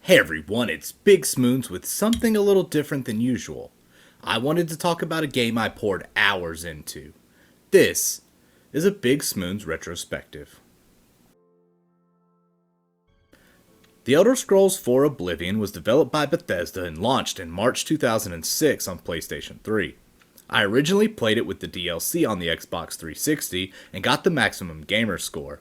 Hey everyone, it's BigSmoons with something a little different than usual. I wanted to talk about a game I poured hours into. This is a BigSmoons retrospective. The Elder Scrolls 4 Oblivion was developed by Bethesda and launched in March 2006 on PlayStation 3. I originally played it with the DLC on the Xbox 360 and got the maximum gamer score.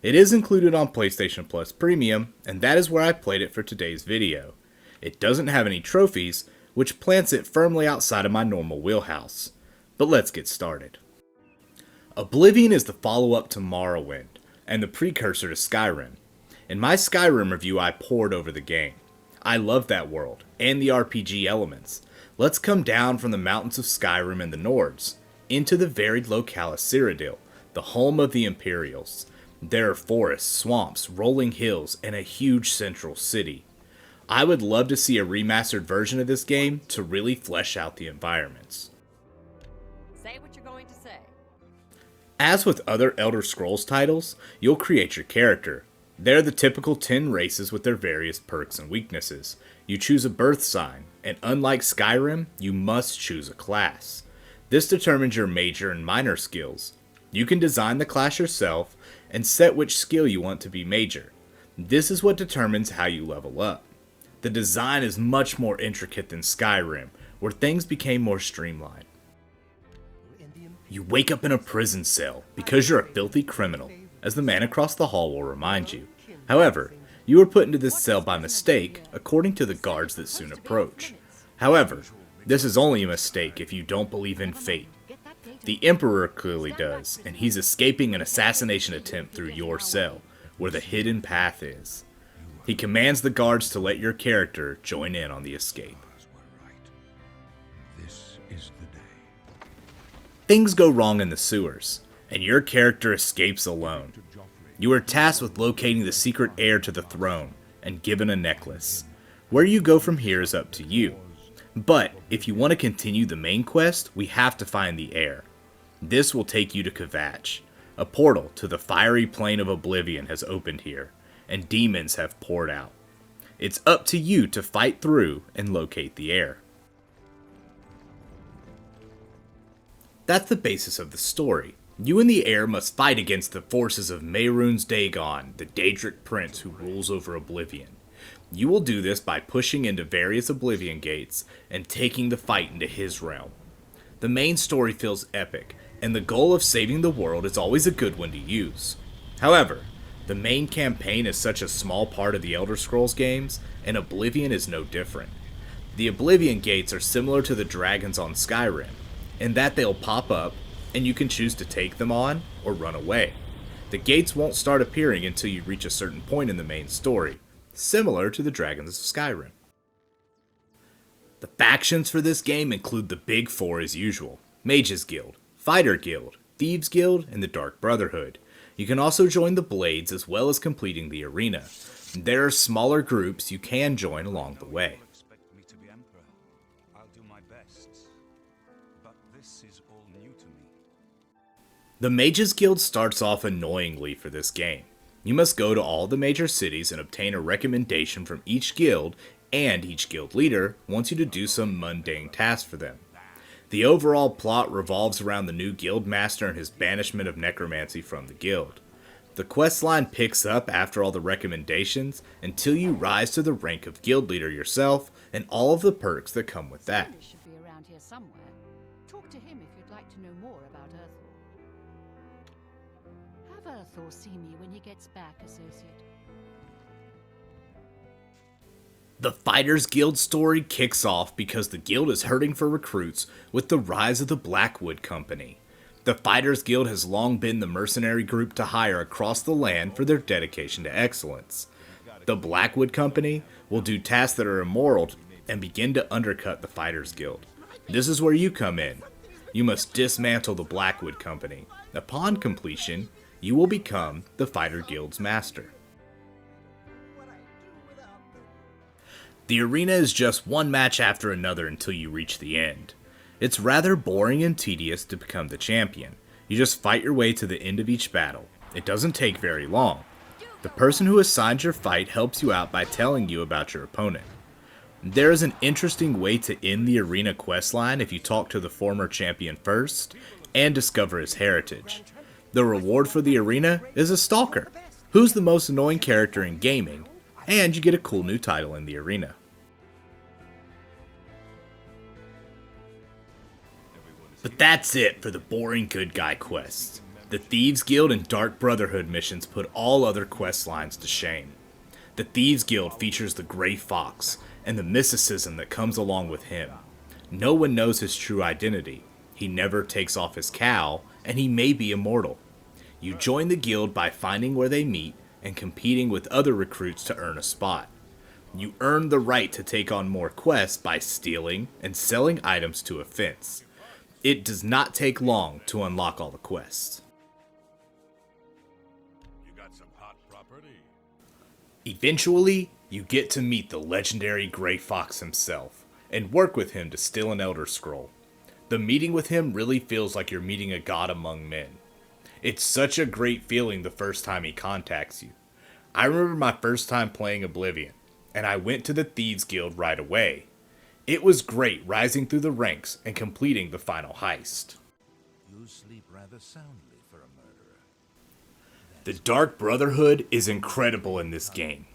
It is included on PlayStation Plus Premium, and that is where I played it for today's video. It doesn't have any trophies, which plants it firmly outside of my normal wheelhouse. But let's get started. Oblivion is the follow-up to Morrowind, and the precursor to Skyrim. In my Skyrim review, I poured over the game. I love that world, and the RPG elements. Let's come down from the mountains of Skyrim and the Nords, into the varied locale of Cyrodiil, the home of the Imperials. There are forests, swamps, rolling hills, and a huge central city. I would love to see a remastered version of this game to really flesh out the environments. Say what you're going to say. As with other Elder Scrolls titles, you'll create your character. They're the typical 10 races with their various perks and weaknesses. You choose a birth sign, and unlike Skyrim, you must choose a class. This determines your major and minor skills. You can design the class yourself and set which skill you want to be major. This is what determines how you level up. The design is much more intricate than Skyrim, where things became more streamlined. You wake up in a prison cell because you're a filthy criminal, as the man across the hall will remind you. However, you were put into this cell by mistake, according to the guards that soon approach. However, this is only a mistake if you don't believe in fate. The Emperor clearly does, and he's escaping an assassination attempt through your cell, where the hidden path is. He commands the guards to let your character join in on the escape. Things go wrong in the sewers, and your character escapes alone. You are tasked with locating the secret heir to the throne, and given a necklace. Where you go from here is up to you. But, if you want to continue the main quest, we have to find the heir. This will take you to Kvatch. A portal to the fiery plane of Oblivion has opened here, and demons have poured out. It's up to you to fight through and locate the heir. That's the basis of the story. You and the heir must fight against the forces of Mehrunes Dagon, the Daedric prince who rules over Oblivion. You will do this by pushing into various Oblivion gates and taking the fight into his realm. The main story feels epic, and the goal of saving the world is always a good one to use. However, the main campaign is such a small part of the Elder Scrolls games, and Oblivion is no different. The Oblivion gates are similar to the dragons on Skyrim, in that they'll pop up, and you can choose to take them on or run away. The gates won't start appearing until you reach a certain point in the main story, similar to the dragons of Skyrim. The factions for this game include the big four as usual: Mages Guild, Fighter Guild, Thieves Guild, and the Dark Brotherhood. You can also join the Blades as well as completing the arena. There are smaller groups you can join along the way. The Mages Guild starts off annoyingly for this game. You must go to all the major cities and obtain a recommendation from each guild, and each guild leader wants you to do some mundane tasks for them. The overall plot revolves around the new guild master and his banishment of necromancy from the guild. The questline picks up after all the recommendations until you rise to the rank of guild leader yourself and all of the perks that come with that. He should be around here somewhere. Talk to him if you'd like to know more about Earthor. Have Earthor see me when he gets back, Associate. The Fighters Guild story kicks off because the guild is hurting for recruits with the rise of the Blackwood Company. The Fighters Guild has long been the mercenary group to hire across the land for their dedication to excellence. The Blackwood Company will do tasks that are immoral and begin to undercut the Fighters Guild. This is where you come in. You must dismantle the Blackwood Company. Upon completion, you will become the Fighter Guild's master. The arena is just one match after another until you reach the end. It's rather boring and tedious to become the champion. You just fight your way to the end of each battle. It doesn't take very long. The person who assigns your fight helps you out by telling you about your opponent. There is an interesting way to end the arena questline if you talk to the former champion first and discover his heritage. The reward for the arena is a stalker, who's the most annoying character in gaming, and you get a cool new title in the arena. But that's it for the boring good guy quests. The Thieves Guild and Dark Brotherhood missions put all other quest lines to shame. The Thieves Guild features the Grey Fox and the mysticism that comes along with him. No one knows his true identity. He never takes off his cowl, and he may be immortal. You join the guild by finding where they meet and competing with other recruits to earn a spot. You earn the right to take on more quests by stealing and selling items to a fence. It does not take long to unlock all the quests. You got some hot property. Eventually, you get to meet the legendary Grey Fox himself and work with him to steal an Elder Scroll. The meeting with him really feels like you're meeting a god among men. It's such a great feeling the first time he contacts you. I remember my first time playing Oblivion, and I went to the Thieves Guild right away. It was great rising through the ranks and completing the final heist. You sleep rather soundly for a murderer. The Dark Brotherhood is incredible in this game.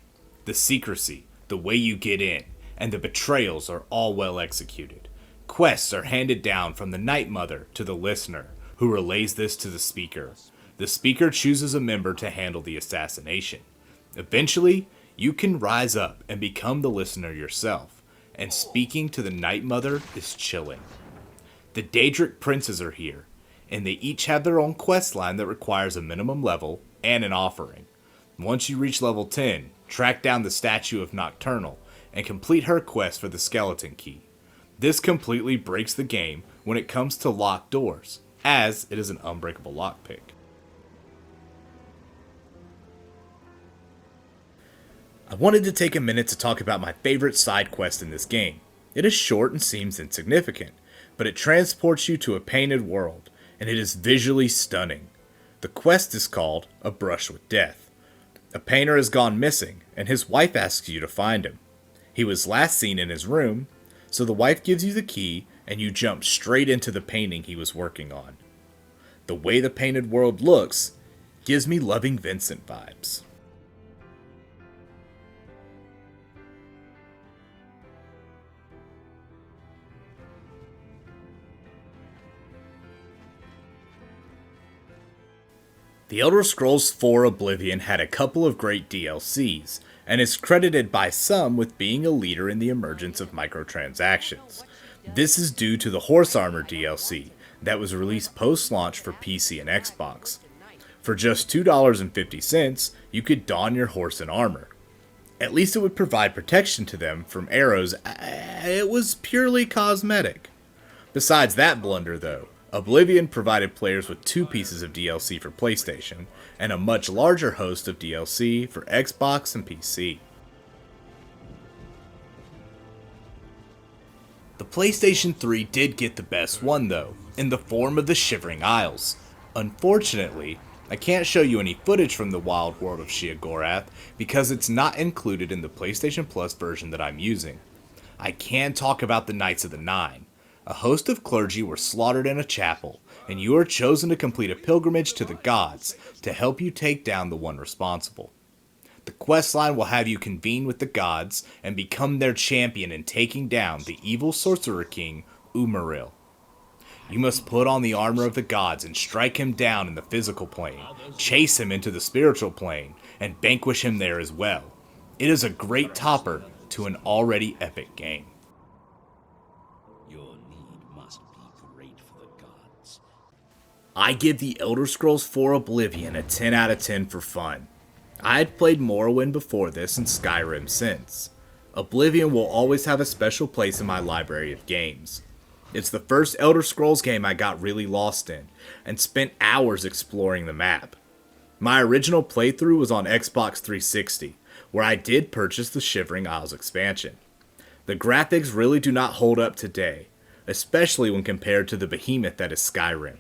The secrecy, the way you get in, and the betrayals are all well executed. Quests are handed down from the Night Mother to the listener, who relays this to the speaker. The speaker chooses a member to handle the assassination. Eventually, you can rise up and become the listener yourself. And speaking to the Night Mother is chilling. The Daedric Princes are here, and they each have their own quest line that requires a minimum level and an offering. Once you reach level 10, track down the statue of Nocturnal and complete her quest for the skeleton key. This completely breaks the game when it comes to locked doors, as it is an unbreakable lockpick. I wanted to take a minute to talk about my favorite side quest in this game. It is short and seems insignificant, but it transports you to a painted world, and it is visually stunning. The quest is called A Brush with Death. A painter has gone missing, and his wife asks you to find him. He was last seen in his room, so the wife gives you the key, and you jump straight into the painting he was working on. The way the painted world looks gives me Loving Vincent vibes. The Elder Scrolls IV Oblivion had a couple of great DLCs, and is credited by some with being a leader in the emergence of microtransactions. This is due to the Horse Armor DLC that was released post-launch for PC and Xbox. For just $2.50, you could don your horse in armor. At least it would provide protection to them from arrows. It was purely cosmetic. Besides that blunder though, Oblivion provided players with 2 pieces of DLC for PlayStation, and a much larger host of DLC for Xbox and PC. The PlayStation 3 did get the best one though, in the form of the Shivering Isles. Unfortunately, I can't show you any footage from the wild world of Sheogorath because it's not included in the PlayStation Plus version that I'm using. I can talk about the Knights of the Nine. A host of clergy were slaughtered in a chapel, and you are chosen to complete a pilgrimage to the gods to help you take down the one responsible. The questline will have you convene with the gods and become their champion in taking down the evil sorcerer king, Umaril. You must put on the armor of the gods and strike him down in the physical plane, chase him into the spiritual plane, and vanquish him there as well. It is a great topper to an already epic game. Your need must be great for the gods. I give the Elder Scrolls IV Oblivion a 10 out of 10 for fun. I had played Morrowind before this and Skyrim since. Oblivion will always have a special place in my library of games. It's the first Elder Scrolls game I got really lost in, and spent hours exploring the map. My original playthrough was on Xbox 360, where I did purchase the Shivering Isles expansion. The graphics really do not hold up today, especially when compared to the behemoth that is Skyrim.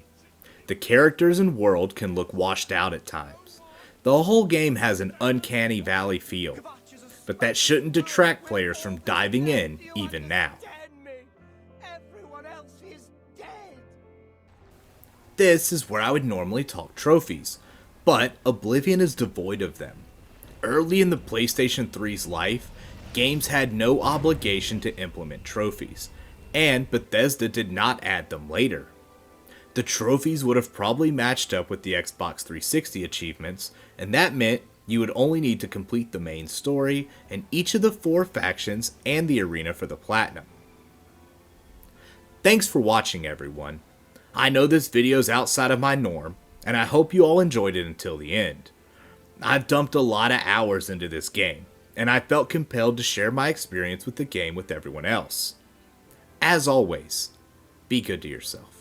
The characters and world can look washed out at times. The whole game has an uncanny valley feel, but that shouldn't detract players from diving in even now. This is where I would normally talk trophies, but Oblivion is devoid of them. Early in the PlayStation 3's life, games had no obligation to implement trophies, and Bethesda did not add them later. The trophies would have probably matched up with the Xbox 360 achievements, and that meant you would only need to complete the main story and each of the 4 factions and the arena for the platinum. Thanks for watching, everyone. I know this video is outside of my norm, and I hope you all enjoyed it until the end. I've dumped a lot of hours into this game, and I felt compelled to share my experience with the game with everyone else. As always, be good to yourself.